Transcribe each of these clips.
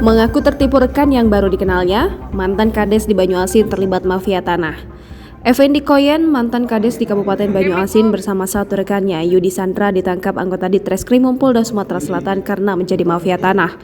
Mengaku tertipu rekan yang baru dikenalnya, mantan Kades di Banyuasin terlibat mafia tanah. Effendi Koyen, mantan Kades di Kabupaten Banyuasin bersama satu rekannya, Yudi Sandra, ditangkap anggota Ditreskrimum Polda Sumatera Selatan karena menjadi mafia tanah.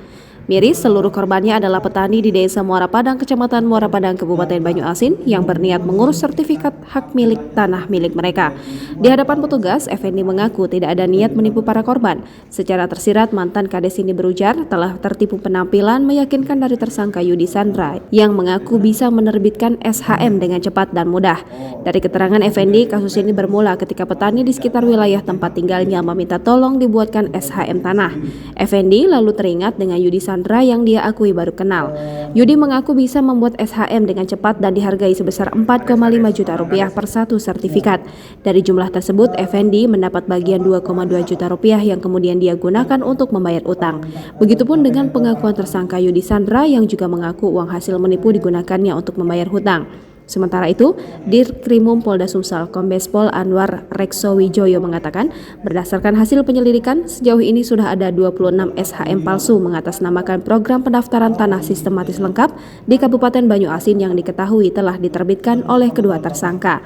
Miris, seluruh korbannya adalah petani di Desa Muara Padang, Kecamatan Muara Padang, Kabupaten Banyuasin yang berniat mengurus sertifikat hak milik tanah milik mereka. Di hadapan petugas, Effendi mengaku tidak ada niat menipu para korban. Secara tersirat, mantan Kades ini berujar telah tertipu penampilan meyakinkan dari tersangka Yudi Sandra yang mengaku bisa menerbitkan SHM dengan cepat dan mudah. Dari keterangan Effendi, kasus ini bermula ketika petani di sekitar wilayah tempat tinggalnya meminta tolong dibuatkan SHM tanah. Effendi lalu teringat dengan Yudi Sandra yang dia akui baru kenal. Yudi mengaku bisa membuat SHM dengan cepat dan dihargai sebesar 4,5 juta rupiah per satu sertifikat. Dari jumlah tersebut, Effendi mendapat bagian 2,2 juta rupiah yang kemudian dia gunakan untuk membayar utang. Begitupun dengan pengakuan tersangka Yudi Sandra yang juga mengaku uang hasil menipu digunakannya untuk membayar hutang. Sementara itu, Dirkrimum Polda Sumsel Kombes Pol Anwar Rekso Wijoyo mengatakan, berdasarkan hasil penyelidikan, sejauh ini sudah ada 26 SHM palsu mengatasnamakan program pendaftaran tanah sistematis lengkap di Kabupaten Banyuasin yang diketahui telah diterbitkan oleh kedua tersangka.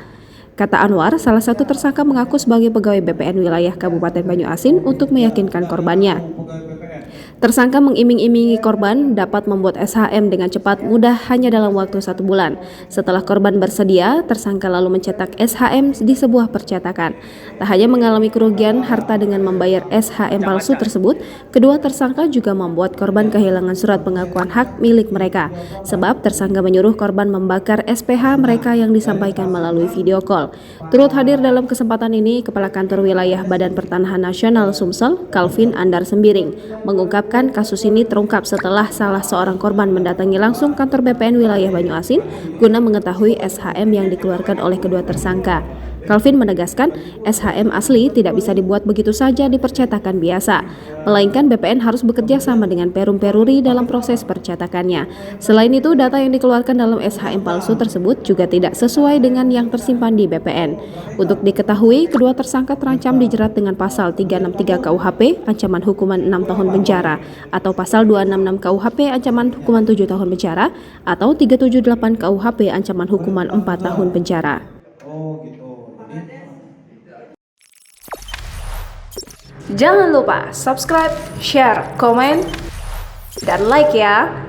Kata Anwar, salah satu tersangka mengaku sebagai pegawai BPN wilayah Kabupaten Banyuasin untuk meyakinkan korbannya. Tersangka mengiming-imingi korban dapat membuat SHM dengan cepat mudah hanya dalam waktu 1 bulan. Setelah korban bersedia, tersangka lalu mencetak SHM di sebuah percetakan. Tak hanya mengalami kerugian harta dengan membayar SHM palsu tersebut, kedua tersangka juga membuat korban kehilangan surat pengakuan hak milik mereka. Sebab tersangka menyuruh korban membakar SPH mereka yang disampaikan melalui video call. Turut hadir dalam kesempatan ini, Kepala Kantor Wilayah Badan Pertanahan Nasional Sumsel, Calvin Andar Sembiring, mengungkapkan kasus ini terungkap setelah salah seorang korban mendatangi langsung kantor BPN wilayah Banyuasin guna mengetahui SHM yang dikeluarkan oleh kedua tersangka. Calvin menegaskan, SHM asli tidak bisa dibuat begitu saja di percetakan biasa, melainkan BPN harus bekerja sama dengan Perum Peruri dalam proses percetakannya. Selain itu, data yang dikeluarkan dalam SHM palsu tersebut juga tidak sesuai dengan yang tersimpan di BPN. Untuk diketahui, kedua tersangka terancam dijerat dengan pasal 363 KUHP, ancaman hukuman 6 tahun penjara, atau pasal 266 KUHP, ancaman hukuman 7 tahun penjara, atau 378 KUHP, ancaman hukuman 4 tahun penjara. Jangan lupa subscribe, share, komen, dan like ya!